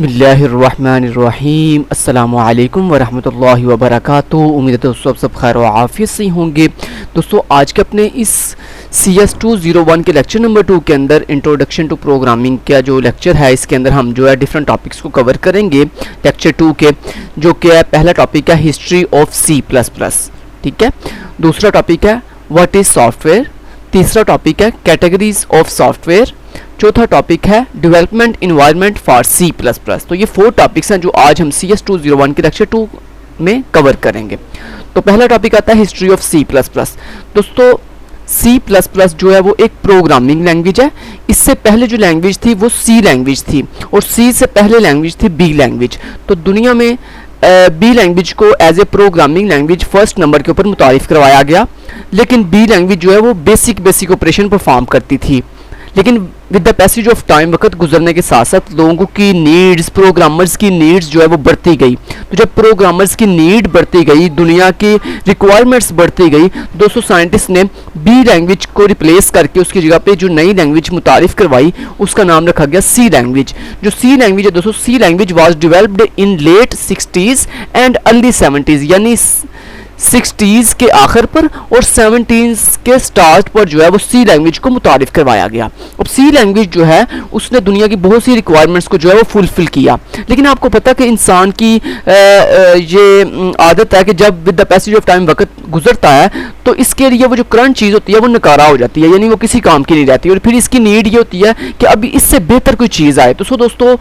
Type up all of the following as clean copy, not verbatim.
बिस्मिल्लाहिर्रहमानिर्रहीम अस्सलामुअलैकुम वरहमतुल्लाहि वबरकातुहू। उम्मीद है दोस्तों आप सब खैर व आफियत से होंगे। दोस्तों आज के अपने इस CS 201 के लेक्चर नंबर 2 के अंदर इंट्रोडक्शन टू प्रोग्रामिंग का जो लेक्चर है, इसके अंदर हम जो है डिफरेंट टॉपिक्स को कवर करेंगे लेक्चर 2 के, जो कि है पहला टॉपिक है हिस्ट्री ऑफ C++, ठीक है। दूसरा टॉपिक है व्हाट इज़ सॉफ्टवेयर। तीसरा टॉपिक है कैटेगरीज ऑफ सॉफ्टवेयर। चौथा टॉपिक है डेवलपमेंट इन्वायरमेंट फॉर C++। तो ये 4 टॉपिक्स हैं जो आज हम CS 201 के लेक्चर 2 में कवर करेंगे। तो पहला टॉपिक आता है हिस्ट्री ऑफ C++। दोस्तों C++ जो है वो एक प्रोग्रामिंग लैंग्वेज है। इससे पहले जो लैंग्वेज थी वो C लैंग्वेज थी, और C से पहले लैंग्वेज थी B लैंग्वेज। तो दुनिया में B लैंग्वेज को as a programming language first number के ऊपर मुतारिफ करवाया गया। लेकिन B लैंग्वेज जो है वो बेसिक ऑपरेशन परफॉर्म करती थी। लेकिन with the passage of time, वक्त गुजरने के साथ साथ लोगों की नीड्स, प्रोग्रामर्स की नीड्स जो है वो बढ़ती गई। तो जब प्रोग्रामर्स की नीड बढ़ती गई, दुनिया की रिक्वायरमेंट्स बढ़ती गई, दोस्तों साइंटिस्ट ने B लैंग्वेज को रिप्लेस करके उसकी जगह पे जो नई लैंग्वेज मुतारिफ करवाई, उसका नाम रखा गया C लैंग्वेज। जो C लैंग्वेज है दोस्तों, C language was developed in late 60s and early 70s, यानी 60s के आखिर पर और 70s के स्टार्ट पर जो है वो C लैंग्वेज को मुतारिफ करवाया गया। अब C लैंग्वेज जो है उसने दुनिया की बहुत सी रिक्वायरमेंट्स को जो है वो फुलफिल किया। लेकिन आपको पता है कि इंसान की ये आदत है कि जब with the passage of time वक्त गुजरता है तो इसके लिए वो जो करंट चीज़ होती है वो नकारा हो जाती है, यानी वो किसी काम की नहीं रहती, और फिर इसकी नीड ये होती है कि अभी इससे बेहतर कोई चीज़ आए। तो दोस्तों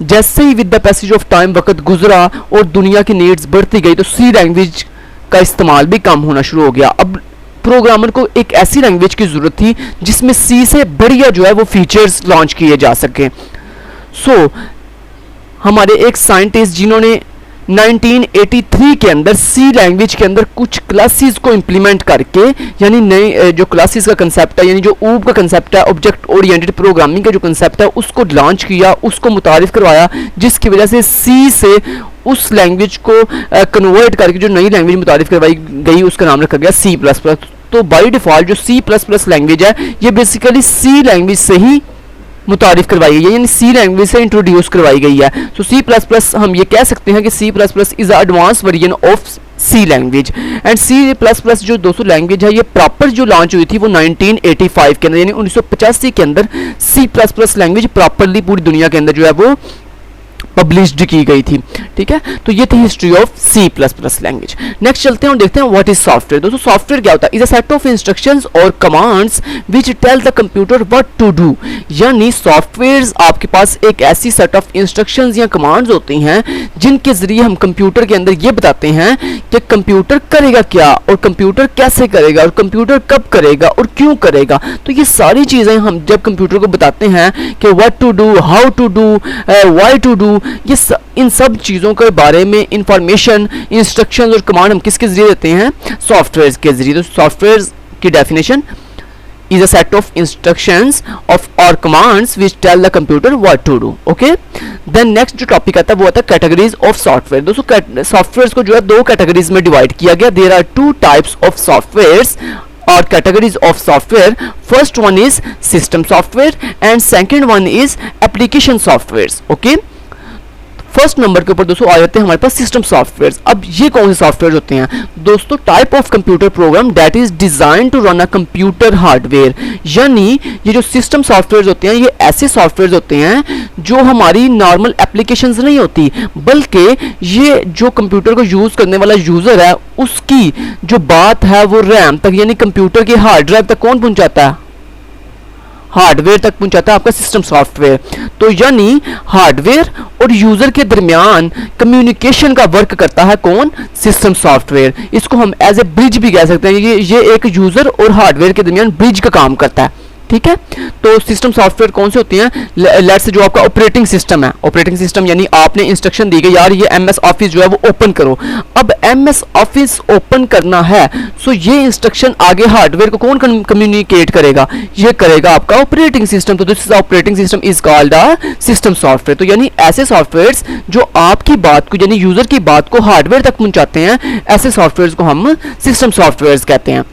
जैसे ही with the passage of time वक्त गुजरा और दुनिया की नीड्स बढ़ती गई, तो C लैंग्वेज का इस्तेमाल भी कम होना शुरू हो गया। अब प्रोग्रामर को एक ऐसी लैंग्वेज की ज़रूरत थी जिसमें C से बढ़िया जो है वो फीचर्स लॉन्च किए जा सकें। हमारे एक साइंटिस्ट जिन्होंने 1983 के अंदर C लैंग्वेज के अंदर कुछ क्लासेस को इम्प्लीमेंट करके, यानी नए जो क्लासेस का कंसेप्ट है, यानी जो OOP का कंसेप्ट है, ऑब्जेक्ट ओरिएंटेड प्रोग्रामिंग का जो कंसेप्ट है, उसको लॉन्च किया, उसको मुतारिफ करवाया, जिसकी वजह से C से उस लैंग्वेज को कन्वर्ट करके जो नई लैंग्वेज मुतारिफ करवाई गई उसका नाम रखा गया C++। तो बाय डिफ़ॉल्ट जो C++ लैंग्वेज है ये बेसिकली C लैंग्वेज से ही मुतारिफ करवाई गई है, यानी C लैंग्वेज से इंट्रोड्यूस करवाई गई है। तो C++ हम ये कह सकते हैं कि C++ is advance version of C language. And C++ जो दोस्तों लैंग्वेज है ये प्रॉपर जो लॉन्च हुई थी वो 1985 के अंदर, यानी 1985 के अंदर C++ लैंग्वेज प्रॉपरली पूरी दुनिया के अंदर जो है वो पब्लिश्ड की गई थी, ठीक है। तो ये थी history of C++ language. Next चलते हैं और देखते हैं व्हाट इज सॉफ्टवेयर। दोस्तों सॉफ्टवेयर क्या होता है? Is a set of instructions और commands which tell the computer what to do. यानी सॉफ्टवेयर्स आपके पास एक ऐसी सेट ऑफ इंस्ट्रक्शंस या कमांड्स होती हैं जिनके जरिए हम कंप्यूटर के अंदर ये बताते हैं कि कंप्यूटर करेगा क्या, और कंप्यूटर कैसे करेगा, और कंप्यूटर कब करेगा और क्यों करेगा। तो ये सारी चीज़ें हम जब कंप्यूटर को बताते हैं कि what to do, how to do, why to do, इन सब चीज़ों के बारे में इंफॉर्मेशन, इंस्ट्रक्शंस और कमांड हम किसके जरिए देते हैं? सॉफ्टवेयर के जरिए। तो सॉफ्टवेयर की definition is a set of instructions of और commands which tell the computer what to do. Okay, then next जो टॉपिक आता है वो आता है कैटेगरीज ऑफ सॉफ्टवेयर। दोस्तों सॉफ्टवेयर को जो है 2 कैटेगरीज में डिवाइड किया गया। There are 2 types of softwares or categories of software. First one is system software and second one is application softwares. Okay, first number के ऊपर दोस्तों आ जाते हैं हमारे पास सिस्टम सॉफ्टवेयर। अब ये कौन से सॉफ्टवेयर होते हैं दोस्तों? Type of computer program that is design to run a computer hardware. यानी ये जो सिस्टम सॉफ्टवेयर होते हैं ये ऐसे सॉफ्टवेयर होते हैं जो हमारी नॉर्मल एप्लीकेशंस नहीं होती, बल्कि ये जो कंप्यूटर को यूज करने वाला यूजर है उसकी जो बात है वो रैम तक, यानी कंप्यूटर के हार्ड ड्राइव तक कौन पहुंचाता है? हार्डवेयर तक पहुंचाता है आपका सिस्टम सॉफ्टवेयर। तो यानी हार्डवेयर और यूजर के दरमियान कम्युनिकेशन का वर्क करता है कौन? System software. इसको हम एज ए ब्रिज भी कह सकते हैं। ये एक यूजर और हार्डवेयर के दरमियान ब्रिज का काम करता है, ठीक है। तो सिस्टम सॉफ्टवेयर कौन से होती हैं? लेट्स से जो आपका ऑपरेटिंग सिस्टम है, ऑपरेटिंग सिस्टम यानी आपने इंस्ट्रक्शन दी गई यार ये MS ऑफिस जो है वो ओपन करो। अब MS ऑफिस ओपन करना है, सो ये इंस्ट्रक्शन आगे हार्डवेयर को कौन कम्युनिकेट करेगा? ये करेगा आपका ऑपरेटिंग सिस्टम। तो this operating system is called a system software. तो यानी ऐसे सॉफ्टवेयर्स जो आपकी बात को, यानी यूजर की बात को हार्डवेयर तक पहुंचाते हैं, ऐसे सॉफ्टवेयर को हम सिस्टम सॉफ्टवेयर कहते हैं।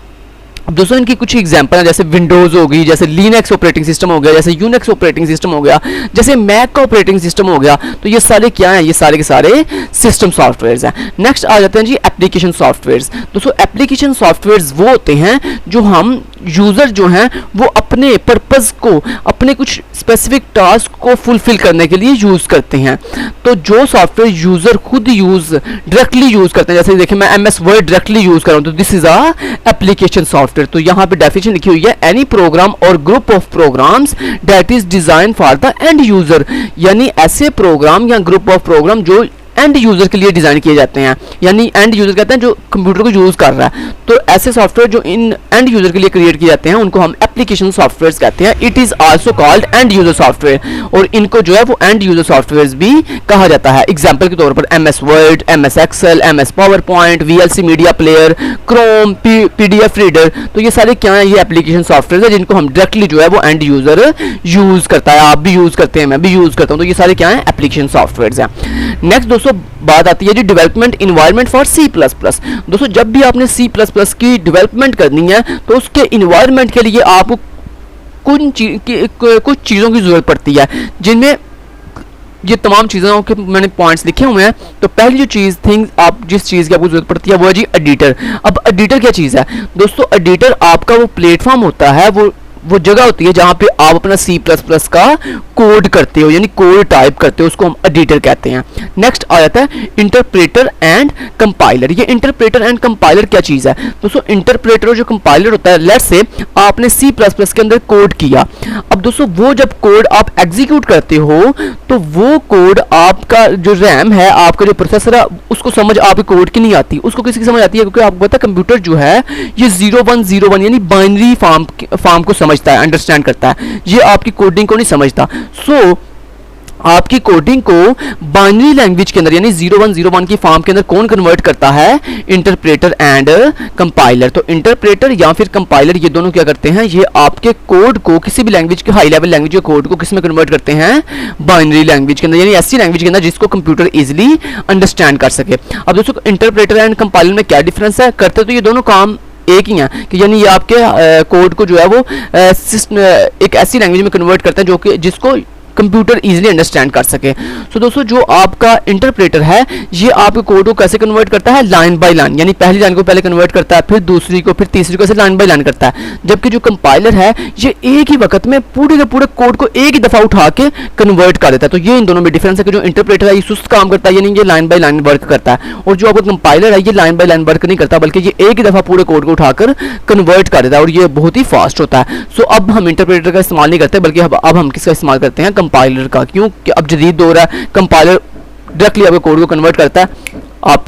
अब दोस्तों इनकी कुछ एग्जांपल हैं, जैसे विंडोज़ हो गई, जैसे लिनक्स ऑपरेटिंग सिस्टम हो गया, जैसे यूनिक्स ऑपरेटिंग सिस्टम हो गया, जैसे मैक का ऑपरेटिंग सिस्टम हो गया। तो ये सारे क्या हैं, ये सारे के सारे सिस्टम सॉफ्टवेयर्स हैं। नेक्स्ट आ जाते हैं जी एप्लीकेशन सॉफ्टवेयर्स। दोस्तों एप्लीकेशन सॉफ्टवेयर्स वो होते हैं जो हम यूज़र जो हैं वो अपने पर्पज़ को, अपने कुछ स्पेसिफिक टास्क को फुलफिल करने के लिए यूज़ करते हैं। तो जो सॉफ्टवेयर यूज़र खुद डायरेक्टली यूज़ करते हैं, जैसे देखिए मैं MS वर्ड डायरेक्टली यूज़ कर रहा हूँ, तो this is a application software. तो यहाँ पे डेफिनेशन लिखी हुई है, एनी प्रोग्राम और group of programs that is design for the end user, यानी ऐसे प्रोग्राम या ग्रुप ऑफ प्रोग्राम जो एंड यूजर के लिए डिजाइन किए जाते हैं, यानी एंड यूजर कहते हैं जो कंप्यूटर को यूज कर रहा है। तो ऐसे सॉफ्टवेयर जो इन एंड यूजर के लिए क्रिएट किए जाते हैं उनको हम एप्लीकेशन सॉफ्टवेयर कहते हैं। It is also called and user software, और इनको जो है वो एंड यूजर सॉफ्टवेयर भी कहा जाता है। एग्जाम्पल के तौर पर MS Word, MS Excel, MS PowerPoint, VLC media player, Chrome, PDF reader. तो ये सारे क्या है, ये एप्लीकेशन सॉफ्टवेयर है जिनको हम डायरेक्टली जो है वो एंड यूजर यूज करता है, आप भी यूज करते हैं, मैं भी यूज करता हूं। तो ये सारे क्या है, एप्लीकेशन सॉफ्टवेयर हैं। नेक्स्ट दोस्तों बात आती है जी डेवलपमेंट इन्वायरमेंट फॉर C++। दोस्तों जब भी आपने C++ की डेवलपमेंट करनी है तो उसके इन्वायरमेंट के लिए आपको कुछ चीज़ों की ज़रूरत पड़ती है, जिनमें ये तमाम चीज़ों के मैंने पॉइंट्स लिखे हुए हैं। तो पहली जो चीज़ जिस चीज़ की आपको जरूरत पड़ती है वो है जी एडिटर। अब एडिटर क्या चीज़ है दोस्तों, एडिटर आपका वो प्लेटफॉर्म होता है, वो जगह होती है जहां पे आप अपना C++ का कोड करते हो, यानी कोड टाइप करते हो, उसको हम एडिटर कहते हैं। नेक्स्ट आ जाता है इंटरप्रेटर एंड कंपाइलर। ये इंटरप्रेटर एंड कंपाइलर क्या चीज़ है दोस्तों, इंटरप्रेटर और जो कंपाइलर होता है, लेट्स से आपने C++ के अंदर कोड किया। अब दोस्तों वो जब कोड आप एग्जीक्यूट करते हो तो वो कोड आपका जो रैम है, आपका जो प्रोसेसर है, उसको समझ आपके कोड की नहीं आती, उसको किसी की समझ आती है, क्योंकि आपको पता है कंप्यूटर जो है ये 0101 यानी बाइनरी फॉर्म को समझता है, अंडरस्टैंड करता है, ये आपकी कोडिंग को नहीं समझता। सो आपकी कोडिंग को बाइनरी लैंग्वेज के अंदर यानी 0101 की फॉर्म के अंदर कौन कन्वर्ट करता है, इंटरप्रेटर एंड कंपाइलर। तो इंटरप्रेटर या फिर कंपाइलर ये दोनों क्या करते हैं, ये आपके कोड को किसी भी लैंग्वेज के हाई लेवल लैंग्वेज के कोड को किस में कन्वर्ट करते हैं, बाइनरी लैंग्वेज के अंदर, यानी ऐसी लैंग्वेज के अंदर जिसको कंप्यूटर इजीली अंडरस्टैंड कर सके। अब दोस्तों इंटरप्रेटर एंड कंपाइलर में क्या डिफरेंस है, करते तो ये दोनों काम एक ही है कि यानी ये आपके कोड को जो है वो एक ऐसी लैंग्वेज में कन्वर्ट करते हैं जो कि जिसको कंप्यूटर इजीली अंडरस्टैंड कर सके। सो दोस्तों जो आपका इंटरप्रेटर है ये आपके कोड को कैसे कन्वर्ट करता है, लाइन बाय लाइन, यानी पहली लाइन को पहले कन्वर्ट करता है, फिर दूसरी को, फिर तीसरी को, ऐसे लाइन बाय लाइन करता है। जबकि जो कंपाइलर है ये एक ही वक्त में पूरे के पूरे कोड को एक ही दफा उठा के कन्वर्ट कर देता है। तो ये इन दोनों में डिफरेंस है कि जो इंटरप्रेटर है ये सुस्त काम करता है, यानी ये लाइन बाय लाइन वर्क करता है, और जो आपका कंपाइलर है ये लाइन बाय लाइन वर्क नहीं करता, बल्कि ये एक ही दफा पूरे कोड को उठाकर कन्वर्ट कर देता है, और ये बहुत ही फास्ट होता है। सो अब हम इंटरप्रेटर का इस्तेमाल नहीं करते, बल्कि अब हम किसका इस्तेमाल करते हैं, कंपाइलर का। क्यों कि अब जदीद दौर है, कंपाइलर डायरेक्टली आपके कोड को कन्वर्ट करता है आप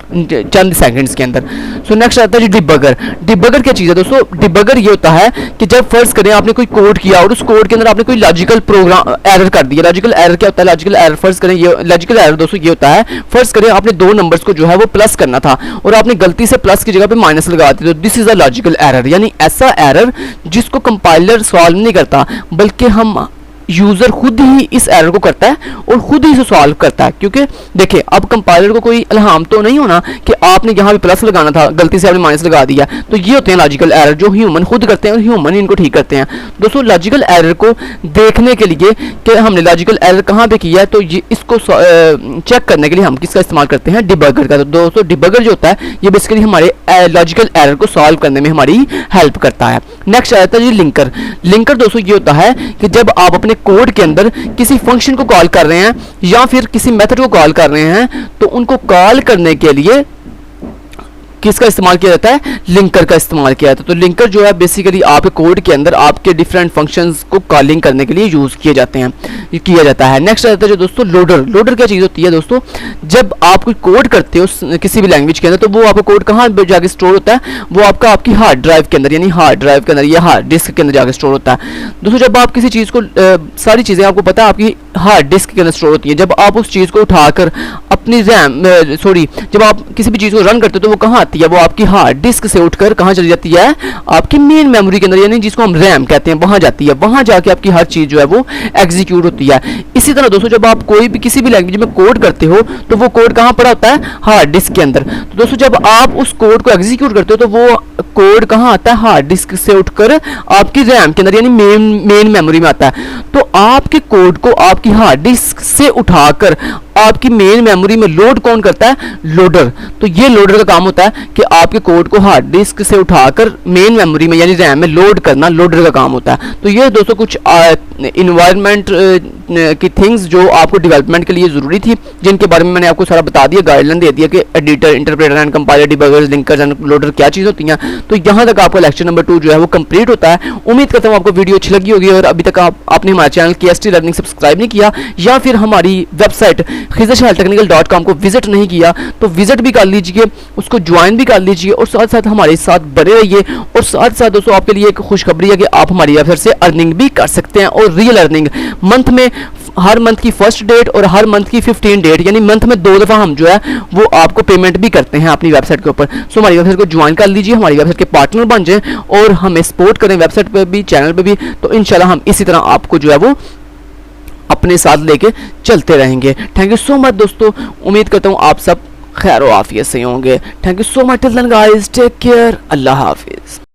चंद सेकंड्स के अंदर। सो नेक्स्ट आता है जी डिबगर। डिबगर क्या चीज़ है दोस्तों, डिबगर ये होता है कि जब फर्ज करें आपने कोई कोड किया और उस कोड के अंदर आपने कोई लॉजिकल प्रोग्राम एरर कर दिया। लॉजिकल एरर क्या होता है, लॉजिकल एरर फर्ज करें ये लॉजिकल एरर दोस्तों ये होता है, फर्ज करें आपने दो नंबर्स को जो है वो प्लस करना था और आपने गलती से प्लस की जगह पे माइनस लगा दिया, तो this is a logical error, यानी ऐसा एरर जिसको कंपाइलर सॉल्व नहीं करता, बल्कि हम यूजर खुद ही इस एरर को करता है और खुद ही इसे सॉल्व करता है। क्योंकि देखिए अब कंपाइलर को कोई इल्हाम तो नहीं होना कि आपने यहाँ पे प्लस लगाना था, गलती से आपने माइनस लगा दिया। तो ये होते हैं लॉजिकल एरर जो ह्यूमन खुद करते हैं और ह्यूमन इनको ठीक करते हैं। दोस्तों लॉजिकल एरर को देखने के लिए कि हमने लॉजिकल एरर कहाँ पे किया है, तो ये इसको चेक करने के लिए हम किसका इस्तेमाल करते हैं, डिबगर का। तो दोस्तों डिबगर जो होता है ये बेसिकली हमारे लॉजिकल एरर को सॉल्व करने में हमारी हेल्प करता है। नेक्स्ट आता है जी लिंकर। लिंकर दोस्तों ये होता है कि जब आप अपने कोड के अंदर किसी फंक्शन को कॉल कर रहे हैं या फिर किसी मेथड को कॉल कर रहे हैं, तो उनको कॉल करने के लिए किसका इस्तेमाल किया जाता है, लिंकर का इस्तेमाल किया जाता है। तो लिंकर जो है बेसिकली आपके कोड के अंदर आपके डिफरेंट फंक्शंस को कॉलिंग करने के लिए यूज किए जाते हैं, किया जाता है। नेक्स्ट आता है जो दोस्तों लोडर। लोडर क्या चीज़ होती है दोस्तों, जब आप कोई कोड करते हो किसी भी लैंग्वेज के अंदर, तो वो आपका कोड कहाँ जाके स्टोर होता है, वो आपका आपकी हार्ड ड्राइव के अंदर, यानी हार्ड ड्राइव के अंदर या हार्ड डिस्क के अंदर जाके स्टोर होता है। दोस्तों जब आप किसी चीज़ को सारी चीज़ें आपको पता है आपकी हार्ड डिस्क के अंदर स्टोर होती है, जब आप उस चीज़ को उठाकर अपनी जब आप किसी भी चीज़ को रन करते हो तो वो कहाँ आती जाती है वो आपकी हार्ड डिस्क से उठकर कहाँ चली जाती है, आपकी मेन मेमोरी के अंदर, यानी जिसको हम रैम कहते हैं, वहां जाती है। वहां जाके आपकी हर चीज जो है वो एग्जीक्यूट होती है। इसी तरह दोस्तों जब आप कोई भी किसी भी लैंग्वेज में कोड करते हो तो वो कोड कहाँ पड़ा होता है, हार्ड डिस्क के अंदर। तो दोस्तों जब आप उस कोड को एग्जीक्यूट करते हो तो वो कोड कहाँ आता है, हार्ड डिस्क से उठकर आपकी रैम के अंदर यानी मेन मेमोरी में आता है। तो आपके कोड को आपकी हार्ड डिस्क से उठाकर आपकी मेन मेमोरी में लोड कौन करता है, लोडर। तो ये लोडर का काम होता है कि आपके कोड को हार्ड डिस्क से उठाकर मेन मेमोरी में यानी रैम में लोड करना, लोडर का काम होता है। तो ये दोस्तों कुछ इन्वायरमेंट की थिंग्स जो आपको डेवलपमेंट के लिए जरूरी थी, जिनके बारे में मैंने आपको सारा बता दिया, गाइडलाइन दे दिया कि editor, interpreter and compiler, debuggers, linkers and loader क्या चीज़ होती हैं। तो यहाँ तक आपका लेक्चर नंबर 2 जो है वो कंप्लीट होता है। उम्मीद करता हूँ आपको वीडियो अच्छी लगी होगी, और अभी तक आपने हमारे चैनल KST लर्निंग सब्सक्राइब नहीं किया या फिर हमारी वेबसाइट khizrshelltechnical.com को विजिट नहीं किया तो विजिट भी कर लीजिए, उसको ज्वाइन भी कर लीजिए, और साथ साथ हमारे साथ बने रहिए। और साथ साथ दोस्तों आपके लिए एक खुशखबरी है कि आप हमारी वेबसाइट से अर्निंग भी कर सकते हैं, और रियल अर्निंग मंथ में, हर मंथ की फर्स्ट डेट और हर मंथ की 15 डेट, यानी मंथ में 2 दफ़ा हम जो है वो आपको पेमेंट भी करते हैं अपनी वेबसाइट के ऊपर। सो हमारी वेबसाइट को ज्वाइन कर लीजिए, हमारी वेबसाइट के पार्टनर बन जाएं और हमें सपोर्ट करें वेबसाइट पर भी, चैनल पर भी। तो इंशाल्लाह हम इसी तरह आपको जो है वो अपने साथ लेके चलते रहेंगे। थैंक यू सो मच दोस्तों, उम्मीद करता हूँ आप सब खैर आफियत से होंगे। Thank you so much, till then guys, take care, अल्लाह हाफिज।